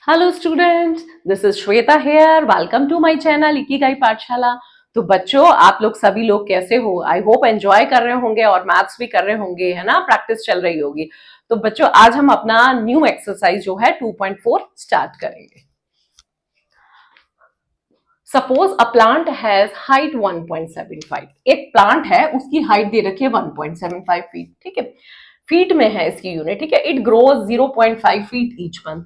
Hello students, this is Shweta here. Welcome to my channel Ikigai Pathshala. तो बच्चों, आप लोग सभी लोग कैसे हो? आई होप एंजॉय कर रहे होंगे और मैथ्स भी कर रहे होंगे, है ना? प्रैक्टिस चल रही होगी। तो बच्चों, आज हम अपना न्यू एक्सरसाइज जो है 2.4 स्टार्ट करेंगे। Suppose a plant has height 1.75। एक प्लांट है, उसकी हाइट दे रखी है 1.75 फीट। ठीक है, फीट में है इसकी यूनिट। ठीक है, it grows 0.5 feet each month.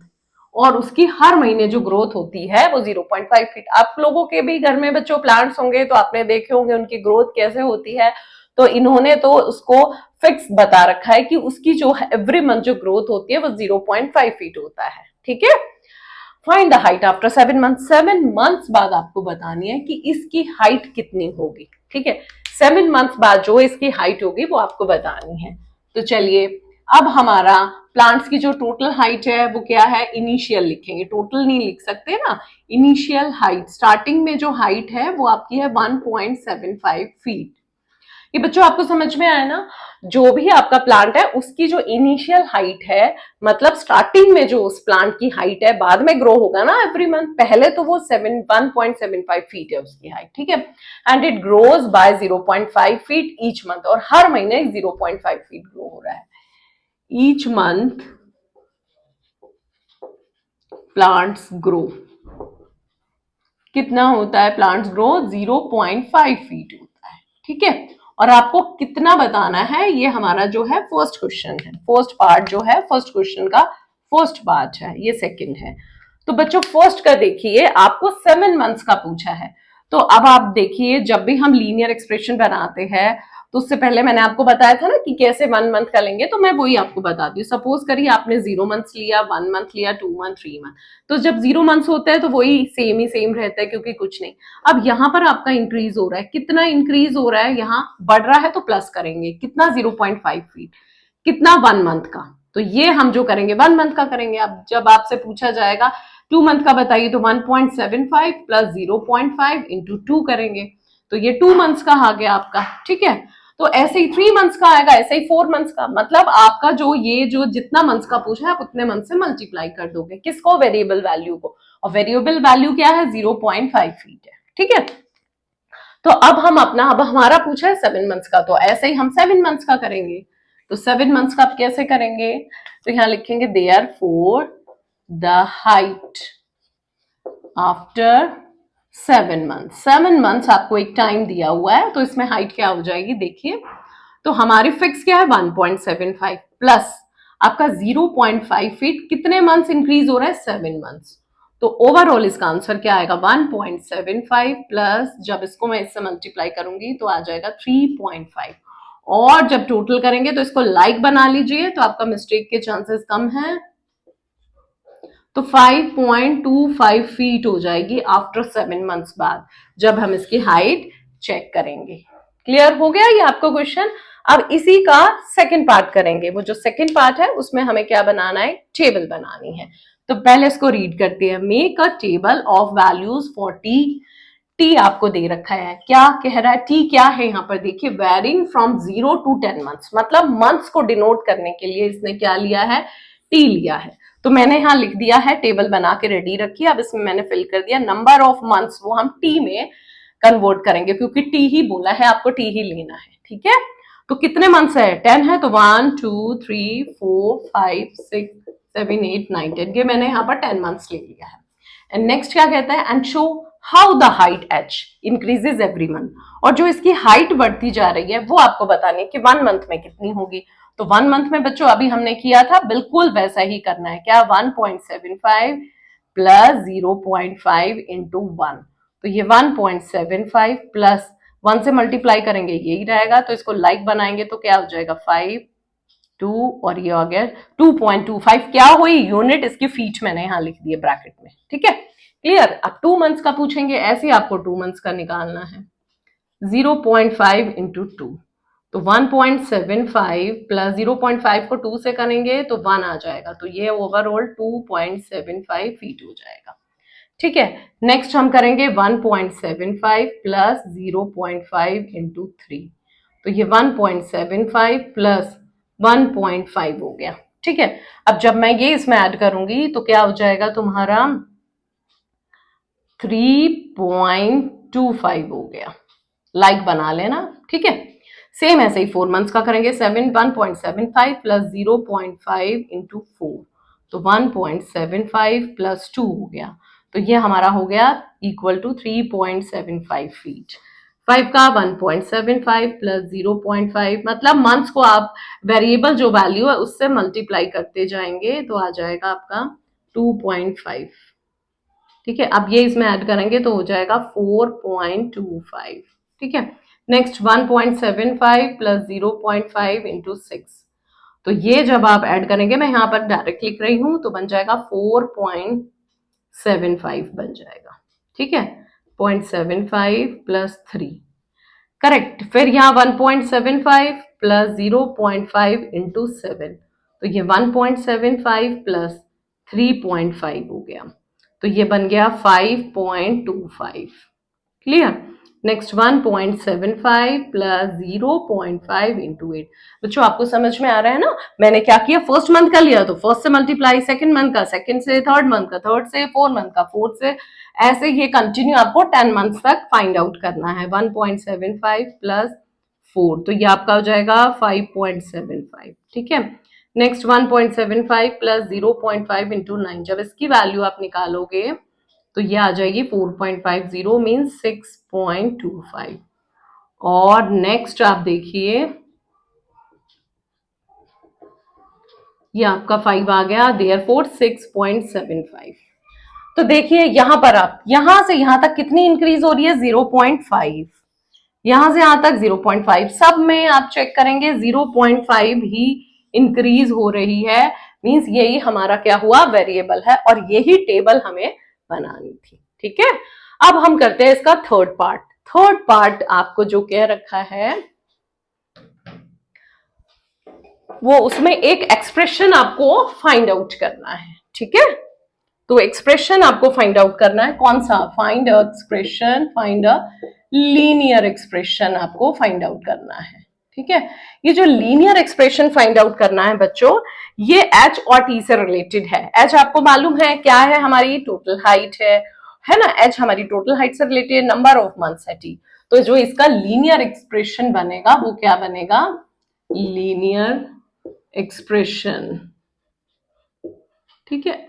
और उसकी हर महीने जो ग्रोथ होती है वो 0.5 फीट। आप लोगों के भी घर में बच्चों प्लांट्स होंगे तो आपने देखे होंगे उनकी ग्रोथ कैसे होती है। तो इन्होंने तो उसको फिक्स बता रखा है कि उसकी जो एवरी मंथ जो ग्रोथ होती है वो 0.5 फीट होता है। ठीक है, find the height after 7 month. 7 months बाद आपको बतानी है कि इसकी हाइट कितनी होगी। ठीक है, 7 मंथ्स बाद जो इसकी हाइट होगी वो आपको बतानी है। तो चलिए, अब हमारा प्लांट्स की जो टोटल हाइट है वो क्या है, इनिशियल लिखेंगे, टोटल नहीं लिख सकते ना। इनिशियल हाइट, स्टार्टिंग में जो हाइट है वो आपकी है 1.75 फीट। ये बच्चों आपको समझ में आया ना? जो भी आपका प्लांट है उसकी जो इनिशियल हाइट है, मतलब स्टार्टिंग में जो उस प्लांट की हाइट है, बाद में ग्रो होगा ना एवरी मंथ, पहले तो वो 1.75 फीट है उसकी हाइट। ठीक है, and it grows bye 0.5 feet each month. और हर महीने 0.5 फीट ग्रो हो रहा है ईच मंथ। प्लांट्स ग्रो कितना होता है? प्लांट्स ग्रो 0.5 फीट होता है। ठीक है, और आपको कितना बताना है, ये हमारा जो है फर्स्ट क्वेश्चन है। फर्स्ट पार्ट जो है फर्स्ट क्वेश्चन का फर्स्ट पार्ट है, ये सेकंड है। तो बच्चों फर्स्ट का देखिए, आपको 7 मंथ्स का पूछा है। तो अब आप देखिए, जब भी हम लीनियर एक्सप्रेशन बनाते हैं तो उससे पहले मैंने आपको बताया था ना कि कैसे 1 मंथ का लेंगे, तो मैं वही आपको बताती हूँ। सपोज करिए आपने 0 मंथ्स लिया, 1 मंथ लिया, 2 मंथ, 3 मंथ। तो जब 0 मंथ्स होते हैं तो वही सेम ही सेम रहता है, क्योंकि कुछ नहीं। अब यहाँ पर आपका इंक्रीज हो रहा है, कितना इंक्रीज हो रहा है? यहाँ बढ़ रहा है तो प्लस करेंगे, कितना? 0.5 फीट। कितना? 1 मंथ का। तो ये हम जो करेंगे 1 मंथ का करेंगे। अब जब आपसे पूछा जाएगा 2 मंथ का बताइए, तो 1.75 प्लस 0.5 इंटू 2 करेंगे, तो ये 2 मंथ्स का आ गया आपका। ठीक है, तो ऐसे ही 3 मंथ्स का आएगा, ऐसे ही 4 मंथ्स का। मतलब आपका जो ये जो जितना मंथ्स का पूछा है आप उतने मंथ से मल्टीप्लाई कर दोगे। किसको? वेरिएबल वैल्यू को। और वेरिएबल वैल्यू क्या है? 0.5 फीट है। ठीक है, तो अब हमारा पूछा है 7 मंथ्स का, तो ऐसे ही हम 7 मंथ्स का करेंगे। तो 7 मंथ्स का आप कैसे करेंगे? तो यहां लिखेंगे therefore the height after 7 months. 7 months आपको एक टाइम दिया हुआ है, तो इसमें हाइट क्या हो जाएगी देखिए। तो हमारी फिक्स क्या है? 1.75 प्लस आपका 0.5 फीट। कितने मंथ्स इंक्रीज हो रहा है? 7 मंथ्स। तो ओवरऑल इसका आंसर क्या आएगा? 1.75 प्लस, जब इसको मैं इससे मल्टीप्लाई करूंगी तो आ जाएगा 3.5। और जब टोटल करेंगे तो इसको लाइक बना लीजिए, तो आपका मिस्टेक के चांसेस कम है। तो 5.25 फीट हो जाएगी आफ्टर 7 मंथ्स बाद, जब हम इसकी हाइट चेक करेंगे। क्लियर हो गया ये आपको क्वेश्चन? अब इसी का सेकंड पार्ट करेंगे। वो जो सेकंड पार्ट है उसमें हमें क्या बनाना है? टेबल बनानी है। तो पहले इसको रीड करते हैं। Make a table of values for T. T आपको दे रखा है, क्या कह रहा है? टी क्या है यहाँ पर देखिए, वेरिंग फ्रॉम 0 to 10 मंथ्स। मतलब मंथ्स को डिनोट करने के लिए इसने क्या लिया है? टी लिया है। तो मैंने यहाँ लिख दिया है, टेबल बना के रेडी रखी। अब इसमें मैंने फिल कर दिया नंबर ऑफ मंथ्स, वो हम टी में कन्वर्ट करेंगे, क्योंकि टी ही बोला है, आपको टी ही लेना है। ठीक है, तो कितने मंथ्स है? 10 है, तो 1 2 3 4 5 6 7 8 9 10, ये मैंने यहाँ पर 10 मंथ्स ले लिया है। एंड नेक्स्ट क्या कहता है? And show how the height H increases every month. और जो इसकी हाइट बढ़ती जा रही है वो आपको बतानी है कि 1 मंथ में कितनी होगी। तो 1 मंथ में बच्चों अभी हमने किया था, बिल्कुल वैसा ही करना है। क्या? 1.75 प्लस 0.5 इंटू 1। तो ये 1.75 प्लस 1 से मल्टीप्लाई करेंगे, यही रहेगा। तो इसको लाइक बनाएंगे तो क्या हो जाएगा? 5 2, और ये आ गया 2.25। क्या हुई? यूनिट इसकी फीट मैंने यहां लिख दिए ब्रैकेट में। ठीक है, क्लियर? अब 2 मंथ्स का पूछेंगे, ऐसे आपको 2 मंथ्स का निकालना है। 0.5 इंटू 2, तो 1.75 प्लस 0.5 को 2 से करेंगे तो 1 आ जाएगा। तो ये ओवरऑल 2.75 फीट हो जाएगा। ठीक है, नेक्स्ट हम करेंगे 1.75 प्लस 0.5 इंटू 3। तो ये 1.75 प्लस 1.5 हो गया। ठीक है। अब जब मैं ये इसमें ऐड करूंगी तो क्या हो जाएगा तुम्हारा 3.25 हो गया, लाइक बना लेना, ठीक है। सेम ऐसे ही 4 मंथ्स का करेंगे, 1.75 प्लस 0.5 इंटू 4, तो 1.75 प्लस 2 हो गया, तो ये हमारा हो गया इक्वल टू 3.75 फीट। 5 का 1.75 प्लस 0.5, मतलब मंथ्स को आप वेरिएबल जो वैल्यू है उससे मल्टीप्लाई करते जाएंगे तो आ जाएगा आपका 2.5, ठीक है। अब ये इसमें ऐड करेंगे तो हो जाएगा 4.25, ठीक है। नेक्स्ट 1.75 प्लस 0.5 इंटू 6, तो ये जब आप ऐड करेंगे, मैं यहाँ पर डायरेक्ट लिख रही हूँ, तो बन जाएगा 4.75 बन जाएगा, ठीक है। 0.75 प्लस 3, करेक्ट। फिर यहाँ 1.75 प्लस 0.5 इंटू 7, तो ये 1.75 प्लस 3.5 हो गया, तो ये बन गया 5.25, क्लियर। Next 1.75 plus 0.5 into 8। बच्चों आपको समझ में आ रहा है ना, मैंने क्या किया, फर्स्ट मंथ का लिया तो फर्स्ट से मल्टीप्लाई, सेकंड मंथ का सेकंड से, थर्ड मंथ का थर्ड से, फोर्थ मंथ का फोर्थ से, ऐसे ये कंटिन्यू आपको 10 मंथ्स तक फाइंड आउट करना है। 1.75 प्लस 4, तो ये आपका हो जाएगा 5.75, ठीक है। नेक्स्ट 1.75 प्लस 0.5 इंटू 9, जब इसकी वैल्यू आप निकालोगे तो ये आ जाएगी 4.50 मीन्स 6.25। और नेक्स्ट आप देखिए, ये आपका 5 आ गया, देयरफॉर 6.75। तो देखिए यहां पर आप यहां से यहां तक कितनी इंक्रीज हो रही है, 0.5, यहां से यहां तक 0.5, सब में आप चेक करेंगे 0.5 ही इंक्रीज हो रही है, मींस यही हमारा क्या हुआ, वेरिएबल है, और यही टेबल हमें बनानी थी, ठीक है। अब हम करते हैं इसका थर्ड पार्ट। थर्ड पार्ट आपको जो कह रखा है वो, उसमें एक एक्सप्रेशन आपको फाइंड आउट करना है, ठीक है। तो एक्सप्रेशन आपको फाइंड आउट करना है, कौन सा, find a expression, find a linear expression आपको फाइंड आउट करना है, ठीक है। ये जो लीनियर एक्सप्रेशन फाइंड आउट करना है बच्चों, ये एच और टी से रिलेटेड है। एच आपको मालूम है क्या है, हमारी टोटल हाइट है ना, एच हमारी टोटल हाइट से रिलेटेड, नंबर ऑफ मंथ्स है टी। तो जो इसका लीनियर एक्सप्रेशन बनेगा वो क्या बनेगा, लीनियर एक्सप्रेशन, ठीक है।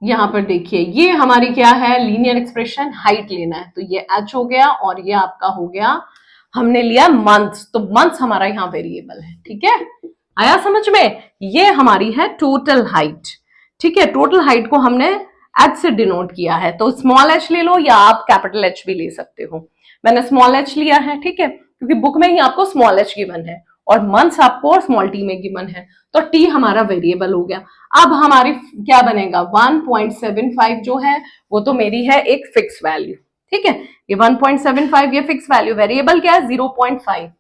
यहां पर देखिए ये हमारी क्या है, लीनियर एक्सप्रेशन, हाइट लेना है, तो ये एच हो गया, और ये आपका हो गया, हमने लिया मंथ्स, तो मंथ्स हमारा यहाँ वेरिएबल है, ठीक है। आया समझ में, ये हमारी है टोटल हाइट, ठीक है। टोटल हाइट को हमने एच से डिनोट किया है, तो स्मॉल एच ले लो या आप कैपिटल एच भी ले सकते हो। मैंने स्मॉल एच लिया है, ठीक है, क्योंकि बुक में ही आपको स्मॉल एच गिवन है और मंथ्स आपको स्मॉल टी में गिवन है, तो टी हमारा वेरिएबल हो गया। अब हमारी क्या बनेगा, 1.75 जो है वो तो मेरी है एक फिक्स वैल्यू, ठीक है। ये 1.75 ये फिक्स वैल्यू, वेरिएबल क्या है 0.5,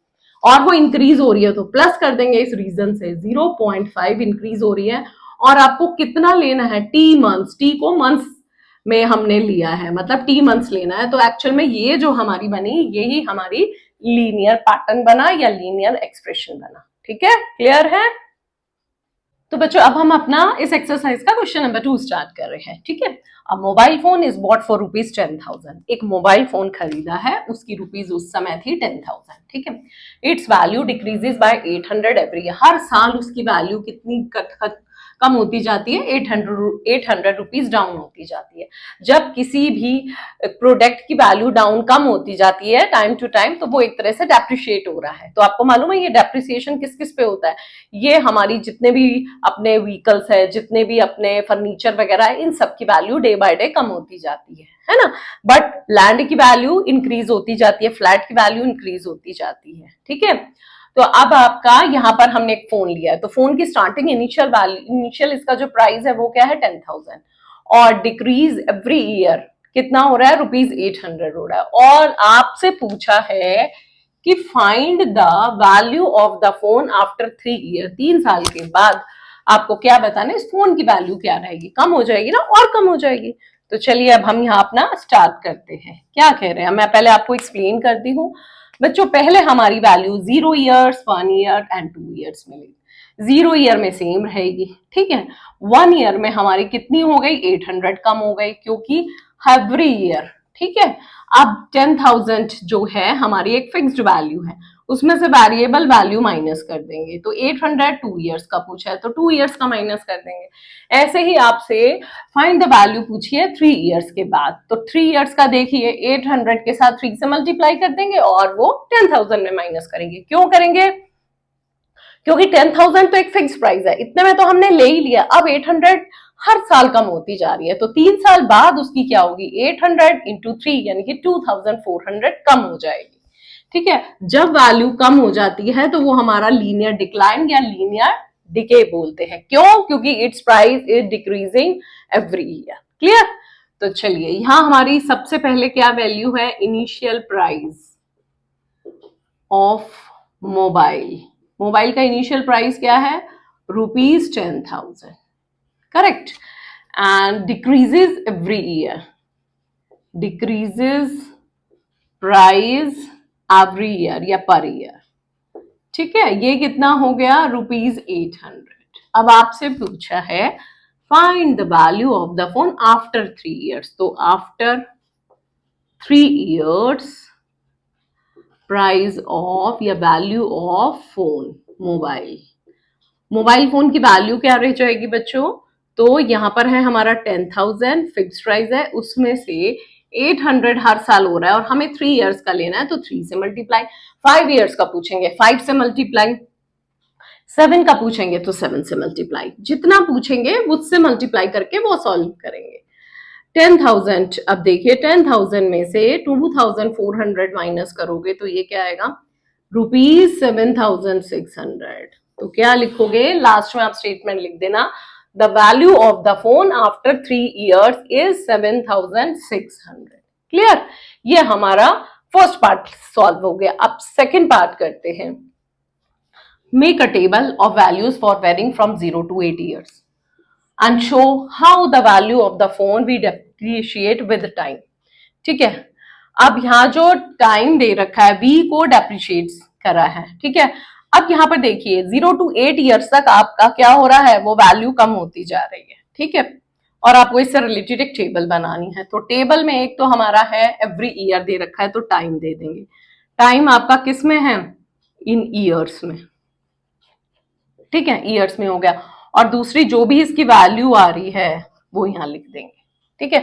और वो इंक्रीज हो रही है तो प्लस कर देंगे, इस रीजन से 0.5 इंक्रीज हो रही है। और आपको कितना लेना है, टी मंथ्स, टी को मंथ्स में हमने लिया है, मतलब टी मंथ्स लेना है, तो एक्चुअल में ये जो हमारी बनी यही हमारी लीनियर पैटर्न बना या लीनियर एक्सप्रेशन बना, ठीक है, क्लियर है। तो बच्चों अब हम अपना इस एक्सरसाइज का क्वेश्चन नंबर 2 स्टार्ट कर रहे हैं, ठीक है। अ mobile phone is bought for ₹10,000, एक मोबाइल फोन खरीदा है, उसकी रुपीज उस समय थी 10,000, ठीक है। Its value decreases by 800 every year, हर साल उसकी वैल्यू कितनी कम होती जाती है, 800 रुपीज डाउन होती जाती है। जब किसी भी प्रोडक्ट की वैल्यू डाउन कम होती जाती है टाइम टू टाइम, तो वो एक तरह से डेप्रिशिएट हो रहा है। तो आपको मालूम है ये डेप्रिसिएशन किस किस पे होता है, ये हमारी जितने भी अपने व्हीकल्स है, जितने भी अपने फर्नीचर वगैरह है, इन सब की वैल्यू डे बाय डे कम होती जाती है ना। बट लैंड की वैल्यू इंक्रीज होती जाती है, फ्लैट की वैल्यू इंक्रीज होती जाती है, ठीक है। तो अब आपका यहाँ पर हमने एक फोन लिया है, तो फोन की स्टार्टिंग इनिशियल इसका जो प्राइस है वो क्या है 10,000, और डिक्रीज एवरी ईयर कितना हो रहा है, ₹800 हो रहा है। और आपसे पूछा है कि find the value of the phone after 3 year, 3 साल के बाद आपको क्या बताना है, इस फोन की वैल्यू क्या रहेगी, कम हो जाएगी ना, और कम हो जाएगी। तो चलिए अब हम यहाँ अपना स्टार्ट करते हैं, क्या कह रहे हैं, मैं पहले आपको एक्सप्लेन करती हूँ। बच्चों पहले हमारी value 0 years, 1 year and 2 years मिलेगी। 0 ईयर में सेम रहेगी, ठीक है। 1 ईयर में हमारी कितनी हो गई, 800 कम हो गई, क्योंकि एवरी ईयर, ठीक है। अब 10,000 जो है हमारी एक फिक्स्ड वैल्यू है, उसमें से वेरिएबल वैल्यू माइनस कर देंगे। तो 800 2 ईयर्स का पूछा है तो 2 ईयर्स का माइनस कर देंगे। ऐसे ही आपसे फाइंड द वैल्यू पूछिए 3 ईयर्स के बाद, तो 3 ईयर्स का देखिए 800 के साथ 3 से मल्टीप्लाई कर देंगे और वो 10,000 में माइनस करेंगे। क्यों करेंगे, क्योंकि 10,000 तो एक फिक्स प्राइस है, इतने में तो हमने ले ही लिया। अब 800 हर साल कम होती जा रही है, तो 3 साल बाद उसकी क्या होगी, 800 इंटू 3 यानी कि 2400 कम हो जाएगी, ठीक है। जब वैल्यू कम हो जाती है तो वो हमारा लीनियर डिक्लाइन या लीनियर डिके बोलते हैं। क्यों, क्योंकि it's price is decreasing every year. Clear. तो चलिए यहां हमारी सबसे पहले क्या वैल्यू है, initial price of mobile. Mobile का इनिशियल प्राइस क्या है, ₹10,000, correct. And decreases every year, decreases price every year या पर ईयर, ठीक है। ये कितना हो गया, ₹800। अब आपसे पूछा है find the value of the phone after 3 years, तो आफ्टर 3 ईयर्स प्राइस ऑफ या value of phone, mobile phone की वैल्यू क्या रह जाएगी बच्चों, तो यहां पर है हमारा 10,000 फिक्स प्राइस है, उसमें से 800 हर साल हो रहा है और हमें 3 ईयर्स का लेना है, तो 3 से मल्टीप्लाई। 5 ईयर्स का पूछेंगे 5 से मल्टीप्लाई, 7 का पूछेंगे तो 7 से मल्टीप्लाई, जितना पूछेंगे उससे मल्टीप्लाई करके वो सॉल्व करेंगे। 10,000, अब देखिए 10,000 में से 2,400 माइनस करोगे तो ये क्या आएगा, ₹7,600। तो क्या लिखोगे, लास्ट में आप स्टेटमेंट लिख देना, the value of the phone after 3 years is 7,600। Clear. ये हमारा फर्स्ट पार्ट सॉल्व हो गया। अब सेकेंड पार्ट करते हैं, make a table of values for varying from 0 to 8 years and show how the value of the phone we depreciate with time, ठीक है। अब यहाँ जो टाइम दे रखा है v को डेप्रिशिएट करा है, ठीक है। अब यहाँ पर देखिए 0 to 8 ईयर्स तक आपका क्या हो रहा है, वो वैल्यू कम होती जा रही है, ठीक है। और आपको इससे रिलेटेड एक टेबल बनानी है, तो टेबल में एक तो हमारा है एवरी ईयर दे रखा है, तो टाइम दे देंगे। टाइम आपका किस में है, इन ईयर्स में, ठीक है, ईयर्स में हो गया। और दूसरी जो भी इसकी वैल्यू आ रही है वो यहाँ लिख देंगे, ठीक है।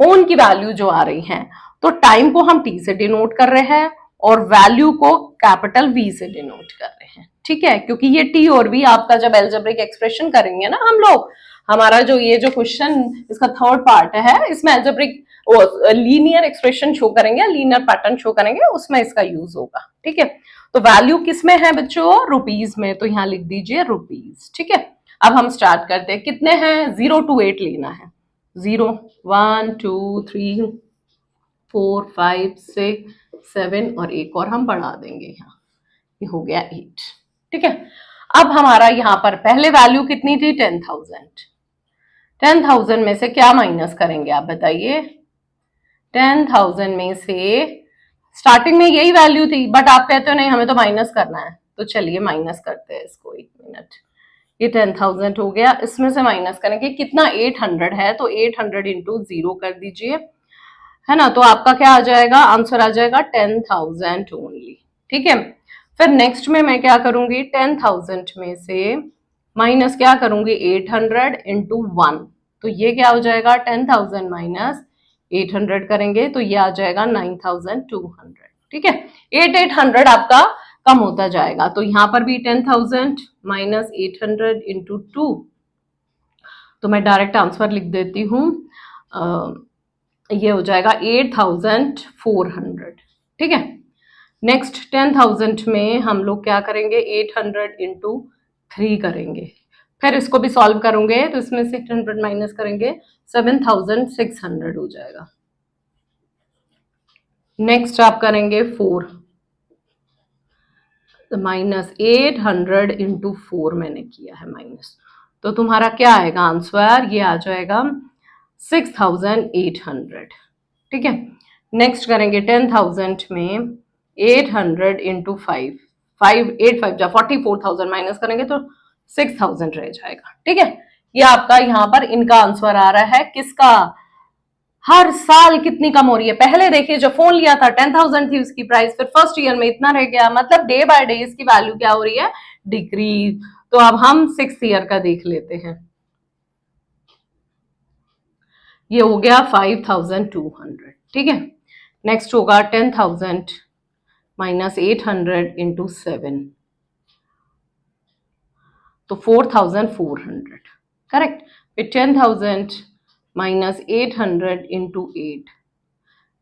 फोन की वैल्यू जो आ रही है, तो टाइम को हम टी से डिनोट कर रहे हैं और वैल्यू को कैपिटल वी से डिनोट कर रहे हैं, ठीक है। क्योंकि ये टी और वी आपका जब एल्जेब्रिक एक्सप्रेशन करेंगे ना हम लोग, हमारा जो ये जो क्वेश्चन इसका थर्ड पार्ट है, इसमें एल्जेब्रिक लीनियर एक्सप्रेशन शो करेंगे, लीनियर पैटर्न शो करेंगे, उसमें इसका यूज होगा, ठीक है। तो वैल्यू किस में है बच्चों, रुपीज में, तो यहाँ लिख दीजिए रुपीज, ठीक है। अब हम स्टार्ट करते हैं, कितने हैं, 0 to 8 लेना है। 0 1 2 3 4 5 6 7 और एक और हम बढ़ा देंगे यहाँ, ये हो गया 8, ठीक है। अब हमारा यहाँ पर पहले वैल्यू कितनी थी, 10,000। 10,000 में से क्या माइनस करेंगे आप बताइए, 10,000 में से स्टार्टिंग में यही वैल्यू थी, बट आप कहते हो नहीं हमें तो माइनस करना है, तो चलिए माइनस करते हैं इसको, 1 मिनट। ये 10,000 हो गया, इसमें से माइनस करेंगे कितना, 800 है, तो 800 इंटू 0 कर दीजिए, है ना। तो आपका क्या आ जाएगा, आंसर आ जाएगा 10,000 ओनली, ठीक है। फिर नेक्स्ट में मैं क्या करूंगी, 10,000 में से माइनस क्या करूंगी, 800 इंटू 1, तो ये क्या हो जाएगा, 10,000 माइनस 800 करेंगे तो ये आ जाएगा 9,200, ठीक है। 800 आपका कम होता जाएगा, तो यहां पर भी 10,000 माइनस 800 इंटू 2, तो मैं डायरेक्ट आंसर लिख देती हूँ, ये हो जाएगा 8,400, ठीक है। नेक्स्ट 10,000 में हम लोग क्या करेंगे, 800 इंटू 3 करेंगे, फिर इसको भी सॉल्व करोगे तो इसमें से 800 माइनस करेंगे, 7,600 हो जाएगा। नेक्स्ट आप करेंगे 4, माइनस 800 इंटू 4 मैंने किया है माइनस, तो तुम्हारा क्या आएगा आंसर, ये आ जाएगा 6,800, ठीक है। नेक्स्ट करेंगे 10,000 में 800 इंटू 5, 5 8 5 जा 44,000 माइनस करेंगे तो 6000 रह जाएगा। ठीक है, ये आपका यहाँ पर इनका आंसर आ रहा है किसका, हर साल कितनी कम हो रही है। पहले देखिए जब फोन लिया था 10,000 थी उसकी प्राइस, फिर फर्स्ट ईयर में इतना रह गया, मतलब डे बाय डे इसकी वैल्यू क्या हो रही है, डिक्रीज। तो अब हम 6 ईयर का देख लेते हैं, ये हो गया 5200। ठीक है, नेक्स्ट होगा 10,000 माइनस 800 इंटू 7, तो 4400, करेक्ट। फिर 10,000 माइनस 800 इंटू 8,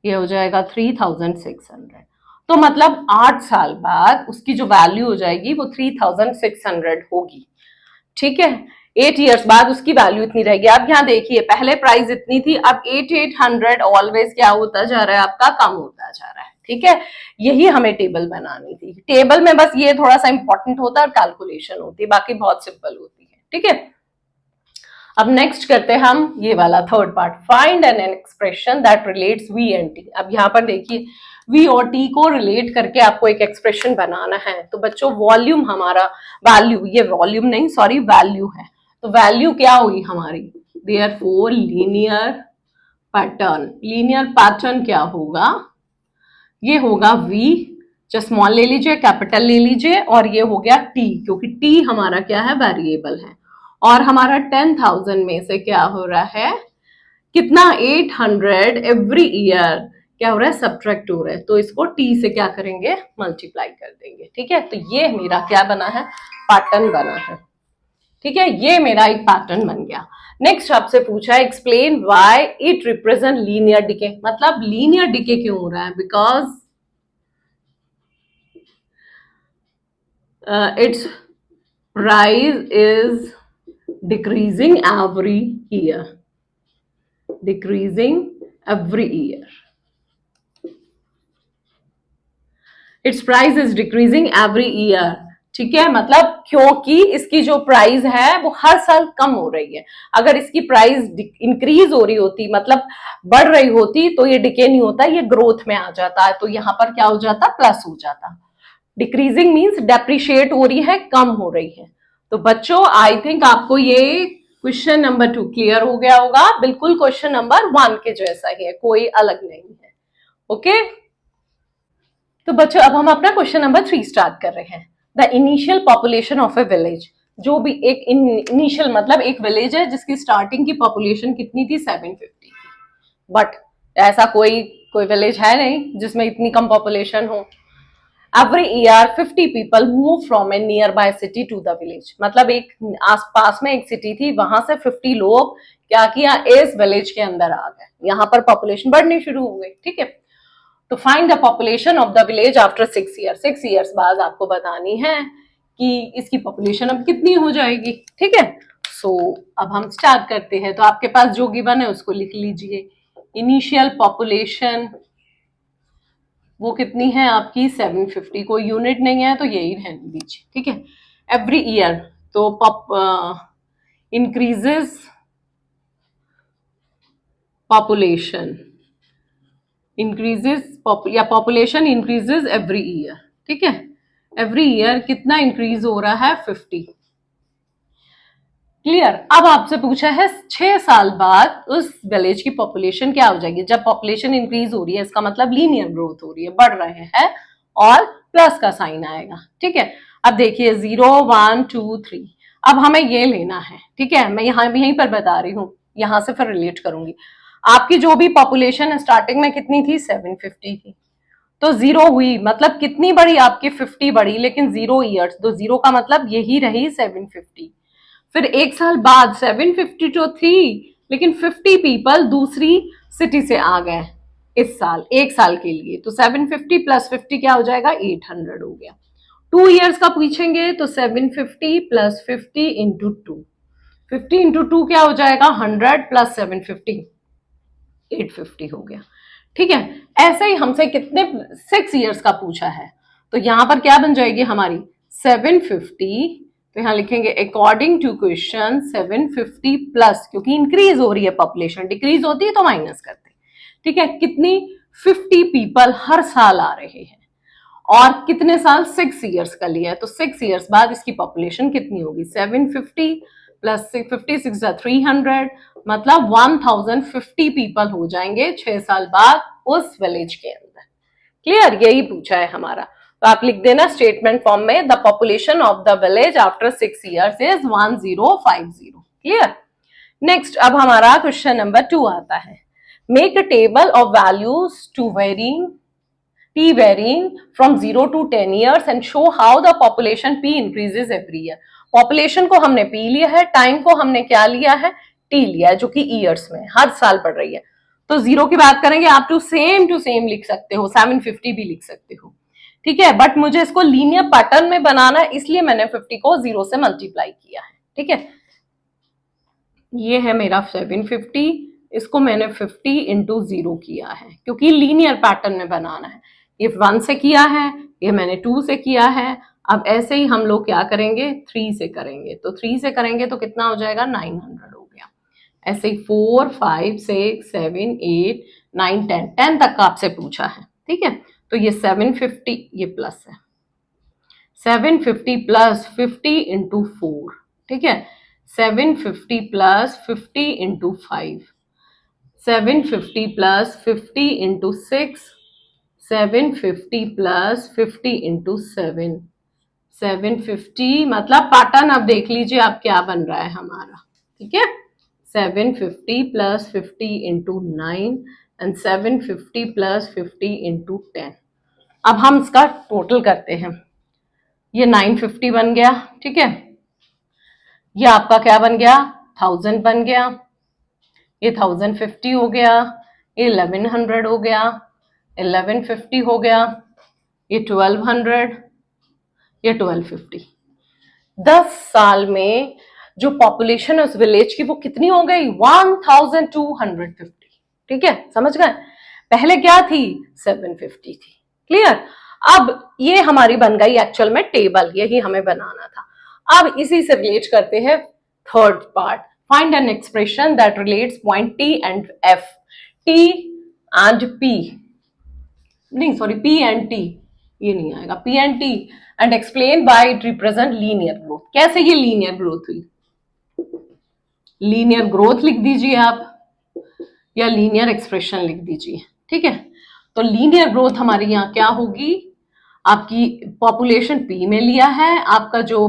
ये हो जाएगा 3600। तो मतलब 8 साल बाद उसकी जो वैल्यू हो जाएगी वो 3600 होगी। ठीक है, 8 ईयर्स बाद उसकी वैल्यू इतनी रहेगी। अब यहाँ देखिए पहले प्राइस इतनी थी, अब 800 ऑलवेज क्या होता जा रहा है, आपका कम होता जा रहा है। ठीक है, यही हमें टेबल बनानी थी। टेबल में बस ये थोड़ा सा इंपॉर्टेंट होता है और कैलकुलेशन होती है, बाकी बहुत सिंपल होती है। ठीक है, अब नेक्स्ट करते हैं हम ये वाला third part, find an expression that relates V and T. अब यहाँ पर देखिए वी और टी को रिलेट करके आपको एक एक्सप्रेशन बनाना है। तो बच्चों वॉल्यूम हमारा, वैल्यू, ये वॉल्यूम नहीं सॉरी वैल्यू है, तो वैल्यू क्या हुई हमारी, therefore linear pattern. Linear pattern क्या होगा, ये होगा वी, जो स्मॉल ले लीजिए कैपिटल ले लीजिए, और ये हो गया टी, क्योंकि टी हमारा क्या है, वेरिएबल है। और हमारा 10,000 में से क्या हो रहा है, कितना 800 एवरी ईयर क्या हो रहा है, सब्ट्रैक्ट हो रहा है, तो इसको टी से क्या करेंगे, मल्टीप्लाई कर देंगे। ठीक है, तो ये मेरा क्या बना है, पैटर्न बना है। ठीक है, ये मेरा एक पैटर्न बन गया। नेक्स्ट आपसे पूछा है explain why it represent linear decay, मतलब लीनियर डिके क्यों हो रहा है, because its price is decreasing every year, decreasing every year, its price is decreasing every year। ठीक है, मतलब क्योंकि इसकी जो प्राइस है वो हर साल कम हो रही है। अगर इसकी प्राइस इंक्रीज हो रही होती, मतलब बढ़ रही होती, तो ये डिके नहीं होता, ये ग्रोथ में आ जाता है, तो यहां पर क्या हो जाता, प्लस हो जाता। डिक्रीजिंग मीन्स डेप्रिशिएट हो रही है, कम हो रही है। तो बच्चों आई थिंक आपको ये क्वेश्चन नंबर 2 क्लियर हो गया होगा, बिल्कुल क्वेश्चन नंबर 1 के जैसा ही है, कोई अलग नहीं है। ओके, तो बच्चों अब हम अपना क्वेश्चन नंबर 3 स्टार्ट कर रहे हैं। The initial population of A village, जो भी एक इनिशियल मतलब एक विलेज है जिसकी स्टार्टिंग की पॉपुलेशन कितनी थी, 750 थी, बट ऐसा कोई कोई विलेज है नहीं जिसमें इतनी कम पॉपुलेशन हो। Every year 50 people move from a nearby city to the village, मतलब एक आसपास में एक सिटी थी, वहां से 50 लोग क्या किया, इस विलेज के अंदर आ गए, यहाँ पर पॉपुलेशन बढ़नी शुरू हो गई। ठीक है, तो find the population of the village after 6 year, 6 years बाद आपको बतानी है कि इसकी पॉपुलेशन अब कितनी हो जाएगी। ठीक है, सो अब हम स्टार्ट करते हैं। तो आपके पास जो गिवन है उसको लिख लीजिए। इनिशियल पॉपुलेशन वो कितनी है आपकी, 750, कोई यूनिट नहीं है तो यही रहने दीजिए। ठीक है, एवरी ईयर तो इंक्रीजेस पॉपुलेशन, इंक्रीजेस या पॉपुलेशन इंक्रीजेस एवरी ईयर। ठीक है, एवरी ईयर कितना इंक्रीज हो रहा है, 50। क्लियर। अब आपसे पूछा है 6 साल बाद उस विलेज की पॉपुलेशन क्या हो जाएगी। जब पॉपुलेशन इंक्रीज हो रही है इसका मतलब लीनियर ग्रोथ हो रही है, बढ़ रहे हैं, और प्लस का साइन आएगा। ठीक है, अब देखिए 0 1 2 3, अब हमें ये लेना है। ठीक है, मैं यहीं पर बता रही हूँ, यहां से फिर रिलेट करूंगी। आपकी जो भी पॉपुलेशन है स्टार्टिंग में कितनी थी, 750 थी, तो 0 हुई, मतलब कितनी बढ़ी आपकी, 50 बढ़ी, लेकिन 0 ईयर्स, तो 0 का मतलब यही रही 750। फिर एक साल बाद 750 तो थी, लेकिन 50 पीपल दूसरी सिटी से आ गए इस साल, एक साल के लिए, तो 750 प्लस 50 क्या हो जाएगा, 800 हो गया। 2 ईयर्स का पूछेंगे तो 750 प्लस 50 इंटू 2, 50 इंटू 2 क्या हो जाएगा, 100 प्लस 750, 850 हो गया। ठीक है, ऐसे ही हमसे कितने 6 ईयर्स का पूछा है, तो यहां पर क्या बन जाएगी हमारी 750, तो यहां लिखेंगे अकॉर्डिंग टू क्वेश्चन 750 प्लस, क्योंकि इंक्रीज हो रही है पॉपुलेशन, डिक्रीज होती है तो माइनस करते हैं। ठीक है, कितनी 50 पीपल हर साल आ रहे हैं, और कितने साल, 6 ईयर्स का लिया है, तो 6 ईयर्स बाद इसकी पॉपुलेशन कितनी होगी, 750 प्लस 56 300, मतलब 1050 पीपल हो जाएंगे 6 साल बाद उस विलेज के अंदर। क्लियर, यही पूछा है हमारा। तो आप लिख देना स्टेटमेंट फॉर्म में, the population of the village after 6 years is 1050। Clear. Next, अब हमारा क्वेश्चन नंबर 2 आता है, make a table of values to varying P varying from 0 to 10 years and show how the population P increases every year। Population को हमने P लिया है, time को हमने क्या लिया है, T लिया है, जो कि ईयर्स में हर साल बढ़ रही है। तो 0 की बात करेंगे, आप टू सेम लिख सकते हो, 750 भी लिख सकते हो, ठीक है, बट मुझे इसको लीनियर पैटर्न में बनाना है, इसलिए मैंने 50 को 0 से मल्टीप्लाई किया है। ठीक है, ये है मेरा 750, इसको मैंने 50 इंटू 0 किया है, क्योंकि लीनियर पैटर्न में बनाना है। ये 1 से किया है, ये मैंने 2 से किया है, अब ऐसे ही हम लोग क्या करेंगे, 3 से करेंगे, तो 3 से करेंगे तो कितना हो जाएगा, 900 हो गया। ऐसे ही 4 5 6 7 8 9 10 तक का आपसे पूछा है। ठीक है, तो ये 750, ये प्लस है, 750 प्लस 50 इंटू 4, ठीक है, 750 plus 50 into 5, 750 plus 50 into 6, 750 plus 50 into 7, 750, मतलब पैटर्न अब देख लीजिए आप क्या बन रहा है हमारा। ठीक है, 750 plus 50 into 9 and 750 plus 50 into 10। अब हम इसका टोटल करते हैं, ये 950 बन गया, ठीक है, ये आपका क्या बन गया, 1000 बन गया, ये 1050 हो गया, ये 1100 हो गया, 1150 हो गया, ये 1200, ये 1250। 10 साल में जो पॉपुलेशन है उस विलेज की वो कितनी हो गई, 1250। ठीक है, समझ गए, पहले क्या थी, 750 थी। क्लियर, अब ये हमारी बन गई एक्चुअल में टेबल, यही हमें बनाना था। अब इसी से रिलेट करते हैं third part, find an expression that relates point T and F, T and P, नहीं सॉरी, पी एंड टी, ये नहीं आएगा, P and T, and explain by it represent linear growth. कैसे ये लीनियर ग्रोथ हुई, linear growth लिख दीजिए आप, या लीनियर एक्सप्रेशन लिख दीजिए। ठीक है, तो लीनियर ग्रोथ हमारी यहाँ क्या होगी, आपकी पॉपुलेशन पी में लिया है, आपका जो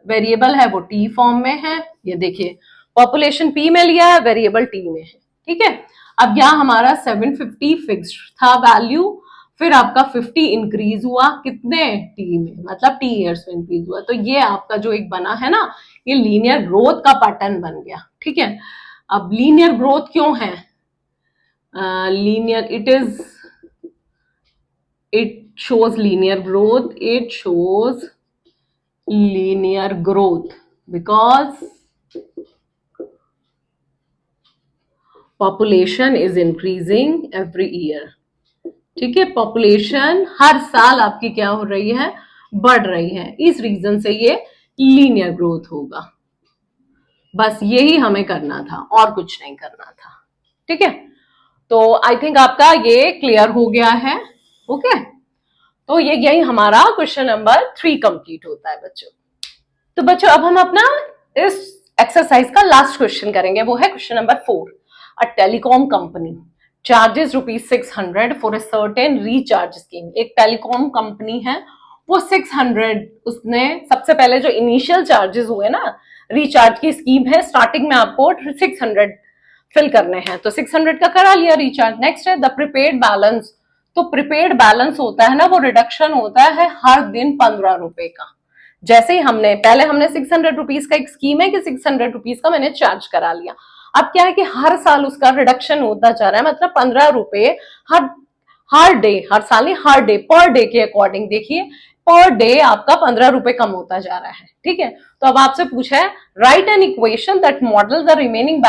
वेरिएबल है वो टी फॉर्म में है, ये देखिए पॉपुलेशन पी में लिया है, वेरिएबल टी में है। ठीक है, अब यहाँ हमारा 750 फिक्स्ड था वैल्यू, फिर आपका 50 इंक्रीज हुआ कितने, टी में, मतलब टी ईयर्स में इंक्रीज हुआ, तो ये आपका जो एक बना है ना, ये लीनियर ग्रोथ का पैटर्न बन गया। ठीक है, अब लीनियर ग्रोथ क्यों है, linear, it shows linear growth, it shows linear growth because population is increasing every year। ठीक है, पॉपुलेशन हर साल आपकी क्या हो रही है, बढ़ रही है, इस रीजन से ये लीनियर ग्रोथ होगा। बस यही हमें करना था और कुछ नहीं करना था। ठीक है, तो आई थिंक आपका ये क्लियर हो गया है। ओके, तो ये यही हमारा क्वेश्चन नंबर 3 कंप्लीट होता है बच्चों। तो बच्चों अब हम अपना इस एक्सरसाइज का लास्ट क्वेश्चन करेंगे, वो है question number 4। A telecom company charges ₹600 for a certain recharge scheme. एक टेलीकॉम कंपनी है, वो 600, उसने सबसे पहले जो इनिशियल चार्जेस हुए ना, रिचार्ज की स्कीम है, स्टार्टिंग में आपको 600 फिल करने हैं, तो 600 का करा लिया रिचार्ज। नेक्स्ट है द प्रीपेड बैलेंस, तो प्रीपेड बैलेंस होता है ना, वो रिडक्शन होता है हर दिन 15 रुपए का। जैसे ही पहले हमने 600 रुपीज का एक स्कीम है कि 600 रुपीज का मैंने चार्ज करा लिया, अब क्या है कि हर साल उसका रिडक्शन होता जा रहा है, मतलब 15 रुपए हर डे, हर साल नहीं, हर डे, पर डे के अकॉर्डिंग देखिए, पर डे आपका 15 रुपए कम होता जा रहा है। ठीक है, तो अब आपसे पूछा है right an equation that model the remaining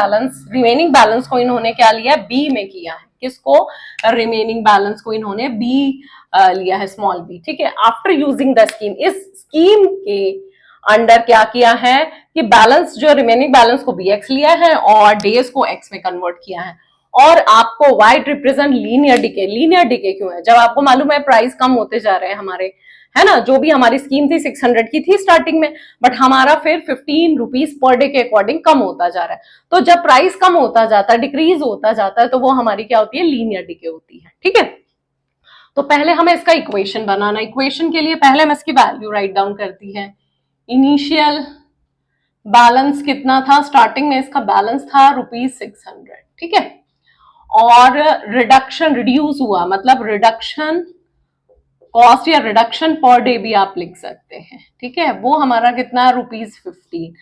balance को इन्होंने क्या लिया, बी में किया है, किसको, रिमेनिंग बैलेंस को इन्होंने बी लिया है, स्मॉल बी। ठीक है, आफ्टर यूजिंग द स्कीम, इस स्कीम के अंडर क्या किया है कि बैलेंस, जो रिमेनिंग बैलेंस को bx लिया है और डेज को x में कन्वर्ट किया है, और आपको white represent linear decay. Linear decay क्यों है? जब आपको मालूम है प्राइस कम होते जा रहे हैं हमारे, है ना, जो भी हमारी स्कीम थी 600 की थी स्टार्टिंग में, बट हमारा फिर 15 रुपीज पर डे के अकॉर्डिंग कम होता जा रहा है। तो जब प्राइस कम होता जाता है, डिक्रीज होता जाता है, तो वो हमारी क्या होती है? लीनियर डिके होती है। ठीक है, तो पहले हमें इसका इक्वेशन बनाना। इक्वेशन के लिए पहले हम इसकी वैल्यू राइट डाउन करती है। इनिशियल बैलेंस कितना था? स्टार्टिंग में इसका बैलेंस था ₹600। ठीक है, और रिडक्शन रिड्यूस हुआ, मतलब रिडक्शन कॉस्ट या रिडक्शन पर डे भी आप लिख सकते हैं। ठीक है, वो हमारा कितना है? ₹15।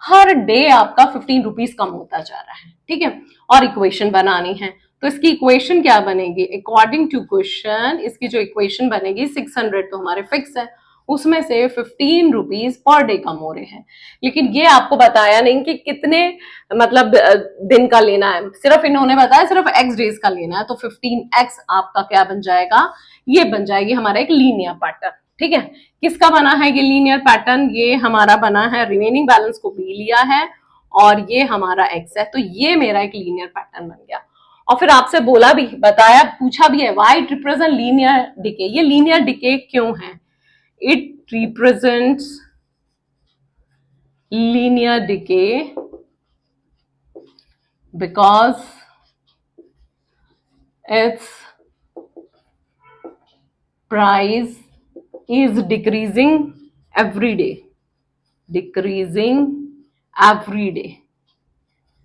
हर डे आपका 15 रुपीज कम होता जा रहा है। ठीक है, और इक्वेशन बनानी है, तो इसकी इक्वेशन क्या बनेगी? अकॉर्डिंग टू क्वेश्चन इसकी जो इक्वेशन बनेगी, 600 तो हमारे फिक्स है, उसमें से 15 रुपीज पर डे कम हो रहे हैं। लेकिन ये आपको बताया नहीं कि कितने मतलब दिन का लेना है, सिर्फ इन्होंने बताया सिर्फ x डेज का लेना है। तो 15x आपका क्या बन जाएगा? ये बन जाएगी हमारा एक लीनियर पैटर्न। ठीक है, किसका बना है ये लीनियर पैटर्न? ये हमारा बना है, रिमेनिंग बैलेंस को बी लिया है और ये हमारा एक्स है, तो ये मेरा एक लीनियर पैटर्न बन गया। और फिर आपसे बोला भी, बताया, पूछा भी है, why it represent linear decay. ये लीनियर डिके क्यों है? It represents linear decay because it's price is decreasing every day, decreasing every day।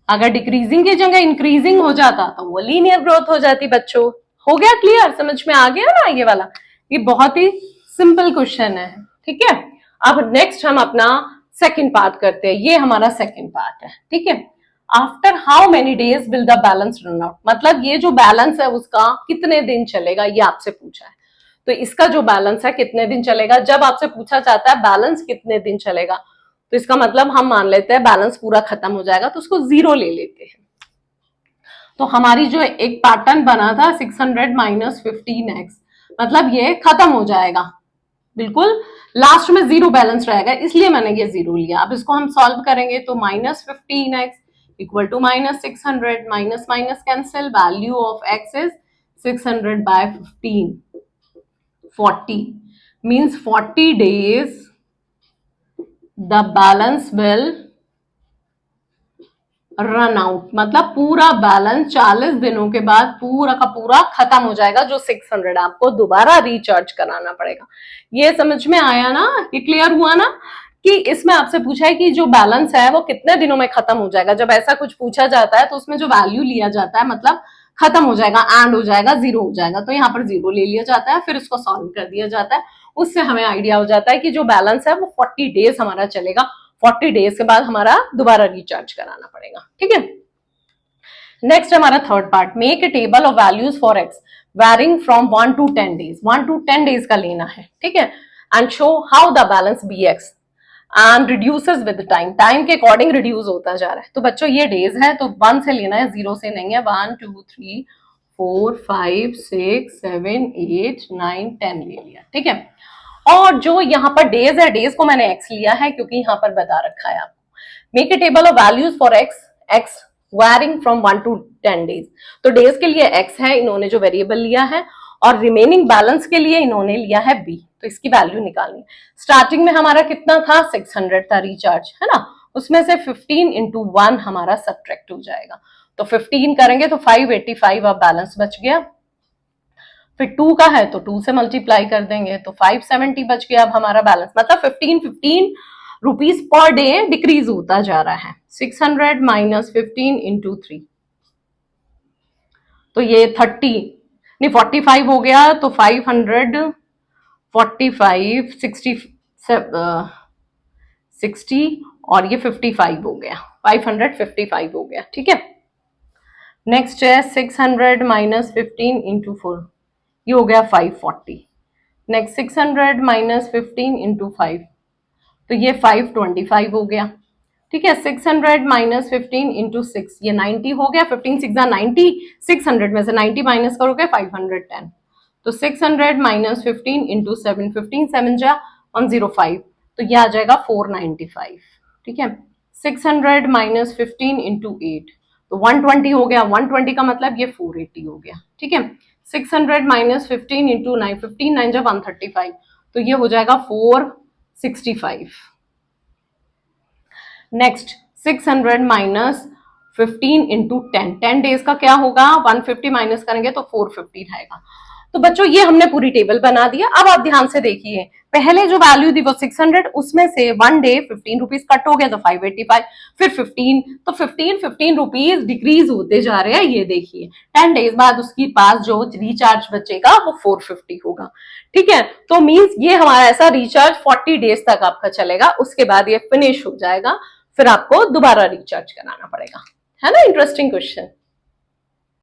अगर डिक्रीजिंग की जगह इंक्रीजिंग हो जाता तो वो लीनियर ग्रोथ हो जाती। बच्चों हो गया क्लियर? समझ में आ गया ना ये वाला? ये बहुत ही सिंपल क्वेश्चन है। ठीक है, अब नेक्स्ट हम अपना सेकंड पार्ट करते हैं। ये हमारा सेकंड पार्ट है। ठीक है, after how many days will the balance run out, मतलब ये जो बैलेंस है उसका कितने दिन चलेगा, ये आपसे पूछा है। तो इसका जो बैलेंस है कितने दिन चलेगा, जब आपसे पूछा जाता है बैलेंस कितने दिन चलेगा, तो इसका मतलब हम मान लेते हैं बैलेंस पूरा खत्म हो जाएगा, तो उसको 0 ले लेते हैं। तो हमारी जो एक पैटर्न बना था 600 माइनस 15x, मतलब ये खत्म हो जाएगा, बिल्कुल लास्ट में 0 बैलेंस रहेगा, इसलिए मैंने ये 0 लिया। अब इसको हम सॉल्व करेंगे तो -15x equal to -600, minus minus cancel, value of x is 600/15, 40 means 40 days the balance will run out, मतलब पूरा बैलेंस 40 दिनों के बाद पूरा का पूरा खत्म हो जाएगा। जो 600 आपको दोबारा रिचार्ज कराना पड़ेगा। ये समझ में आया ना? ये क्लियर हुआ ना कि इसमें आपसे पूछा है कि जो बैलेंस है वो कितने दिनों में खत्म हो जाएगा। जब ऐसा कुछ पूछा जाता है तो उसमें जो वैल्यू लिया जाता है मतलब खत्म हो जाएगा, एंड हो जाएगा, 0 हो जाएगा, तो यहाँ पर 0 ले लिया जाता है, फिर इसको सॉल्व कर दिया जाता है। उससे हमें आइडिया हो जाता है कि जो बैलेंस है वो 40 डेज हमारा चलेगा। 40 डेज के बाद हमारा दोबारा रिचार्ज कराना पड़ेगा। ठीक है, नेक्स्ट हमारा third part, make a table of values for x varying from 1 to 10 days. 1 to 10 days का लेना है। ठीक है, and show how the balance B x and reduces with time, time के अकॉर्डिंग रिड्यूस होता जा रहा है। तो बच्चों ये डेज है तो 1 से लेना है, 0 से नहीं है। 1 2 3 4 5 6 7 8 9 10 ले लिया। ठीक है, और जो यहाँ पर डेज है, डेज को मैंने एक्स लिया है क्योंकि यहाँ पर बता रखा है आपको। Make a table of values for x varying from 1 to 10 days. तो डेज के लिए एक्स है, इन्होंने जो वेरिएबल लिया है, और रिमेनिंग बैलेंस के लिए इन्होंने लिया है बी। तो इसकी वैल्यू निकालनी। स्टार्टिंग में हमारा कितना था? 600 था रिचार्ज, है ना, उसमें से 15 into 1 हमारा सब्ट्रैक्ट हो जाएगा। तो 15 करेंगे तो 585 अब बैलेंस बच गया। फिर 2 का है तो 2 से मल्टीप्लाई कर देंगे तो 570 बच गया अब हमारा बैलेंस। मतलब 15 रुपीज पर डे डिक्रीज होता जा रहा है। 600 माइनस 15 into 3, तो ये 30 नहीं 45 हो गया, तो 545 60 और ये 55 हो गया, 555 हो गया। ठीक है, नेक्स्ट है 600 माइनस 15 into 4, ये हो गया 540। नेक्स्ट 600 माइनस 15 into 5, तो ये 525 हो गया। ठीक है, 600 माइनस 15 into 6, ये 90 हो गया। 15 6 90, 600 में से 90 माइनस करोगे 510, तो 600 माइनस 15 into 7, 15 7 जा 105, तो ये आ जाएगा 495। ठीक है, 600 माइनस 15 into 8, तो 120 हो गया, 120 का मतलब ये 480 हो गया, ठीक है। 600 माइनस 15 इंटू 9, 15 9 जब 135, तो ये हो जाएगा 465। नेक्स्ट 600 माइनस 15 इंटू 10, 10 डेज का क्या होगा, 150 माइनस करेंगे तो 450 आएगा। तो बच्चों ये हमने पूरी टेबल बना दिया। अब आप ध्यान से देखिए, पहले जो वैल्यू थी वो 600, उसमें से 1 डे 15 रुपीज कट हो गया तो 585, फिर 15, तो 15 रुपीज डिक्रीज होते जा रहे हैं, ये देखिए 10 डेज बाद उसके पास जो रिचार्ज बचेगा वो 450 होगा, ठीक है। तो मींस ये हमारा ऐसा रिचार्ज 40 डेज तक आपका चलेगा, उसके बाद ये फिनिश हो जाएगा, फिर आपको दोबारा रिचार्ज कराना पड़ेगा, है ना। Interesting question.